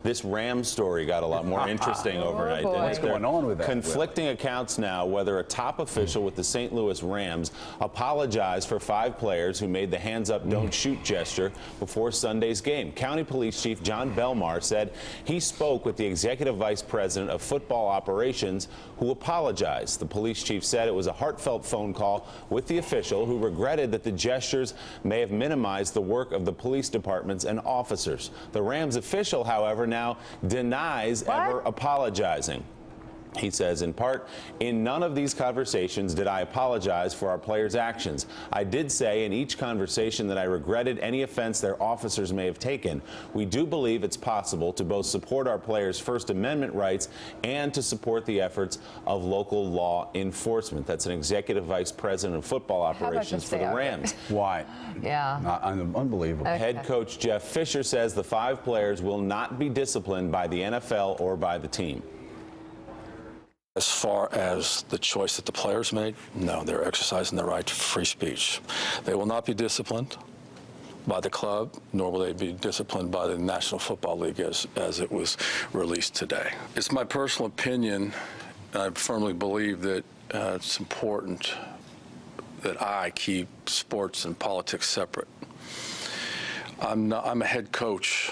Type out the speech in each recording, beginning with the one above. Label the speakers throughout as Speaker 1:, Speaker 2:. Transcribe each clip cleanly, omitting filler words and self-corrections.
Speaker 1: This Rams story got a lot more interesting overnight.
Speaker 2: Boy.
Speaker 1: Didn't it?
Speaker 3: What's going on with that?
Speaker 1: Conflicting accounts now whether a top official with the St. Louis Rams apologized for 5 players who made the hands up, don't shoot gesture before Sunday's game. County Police Chief John Belmar said he spoke with the Executive Vice President of Football Operations who apologized. The police chief said it was a heartfelt phone call with the official who regretted that the gestures may have minimized the work of the police departments and officers. The Rams official, however, now denies ever apologizing. He says, in part, in none of these conversations did I apologize for our players' actions. I did say in each conversation that I regretted any offense their officers may have taken. We do believe it's possible to both support our players' First Amendment rights and to support the efforts of local law enforcement. That's an executive vice president of football operations for the Rams.
Speaker 3: Why?
Speaker 2: Yeah.
Speaker 3: Unbelievable.
Speaker 2: Okay.
Speaker 1: Head coach Jeff Fisher says the 5 players will not be disciplined by the NFL or by the team.
Speaker 4: As far as the choice that the players made, no, they're exercising their right to free speech. They will not be disciplined by the club, nor will they be disciplined by the National Football League as it was released today. It's my personal opinion, and I firmly believe that it's important that I keep sports and politics separate. I'm a head coach.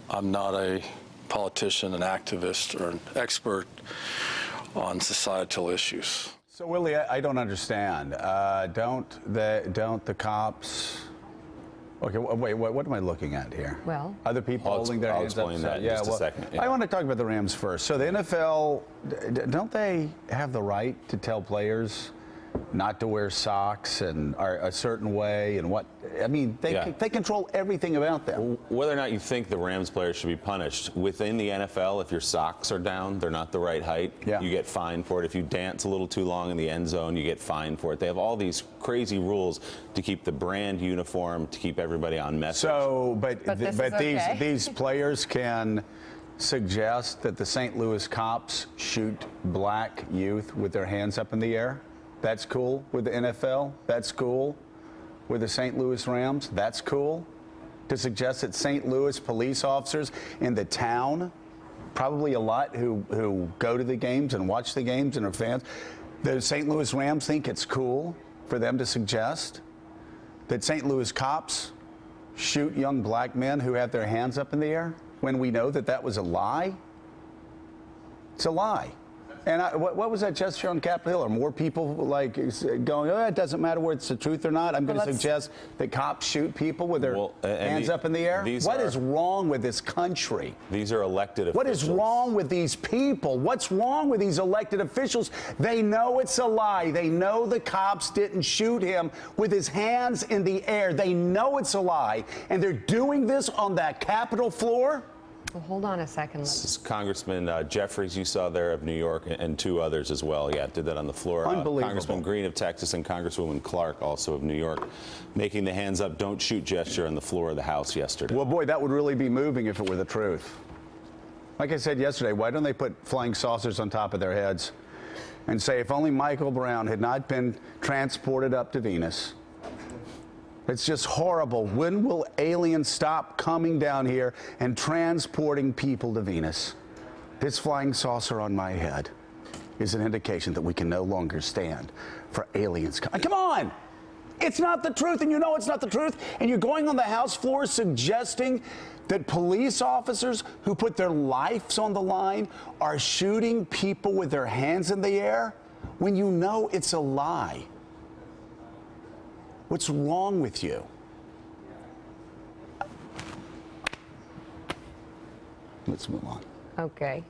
Speaker 4: I'm not a politician, an activist, or an expert on societal issues.
Speaker 3: So, Willie, I don't understand. Don't the cops? Okay, wait. What am I looking at here?
Speaker 2: Well,
Speaker 3: other people holding their hands up.
Speaker 1: I'll explain that in just a second. Yeah.
Speaker 3: I want to talk about the Rams first. So the NFL, don't they have the right to tell players not to wear socks and are a certain way and what? I mean, they control everything about them.
Speaker 1: Whether or not you think the Rams players should be punished, within the NFL, if your socks are down, they're not the right height, you get fined for it. If you dance a little too long in the end zone, you get fined for it. They have all these crazy rules to keep the brand uniform, to keep everybody on message.
Speaker 3: So, but
Speaker 2: okay.
Speaker 3: these players can suggest that the St. Louis cops shoot black youth with their hands up in the air. That's cool with the NFL. That's cool with the St. Louis Rams. That's cool to suggest that St. Louis police officers in the town, probably a lot who go to the games and watch the games and are fans, the St. Louis Rams think it's cool for them to suggest that St. Louis cops shoot young black men who have their hands up in the air when we know that that was a lie. It's a lie. And what was that gesture on Capitol Hill? Are more people like going, oh, it doesn't matter whether it's the truth or not? I'm going to suggest that cops shoot people with their hands up in the air? What is wrong with this country?
Speaker 1: These are elected officials.
Speaker 3: What is wrong with these people? What's wrong with these elected officials? They know it's a lie. They know the cops didn't shoot him with his hands in the air. They know it's a lie. And they're doing this on that Capitol floor?
Speaker 2: Well, hold on a second.
Speaker 1: This is Congressman Jeffries, you saw there, of New York, and 2 others as well. Yeah, did that on the floor.
Speaker 3: Unbelievable.
Speaker 1: Congressman Green of Texas and Congresswoman Clark, also of New York, making the hands up, don't shoot gesture on the floor of the House yesterday.
Speaker 3: Well, boy, that would really be moving if it were the truth. Like I said yesterday, why don't they put flying saucers on top of their heads and say, if only Michael Brown had not been transported up to Venus? It's just horrible. When will aliens stop coming down here and transporting people to Venus? This flying saucer on my head is an indication that we can no longer stand for aliens. Come on! It's not the truth, and you know it's not the truth, and you're going on the House floor suggesting that police officers who put their lives on the line are shooting people with their hands in the air when you know it's a lie. What's wrong with you? Let's move on.
Speaker 2: Okay.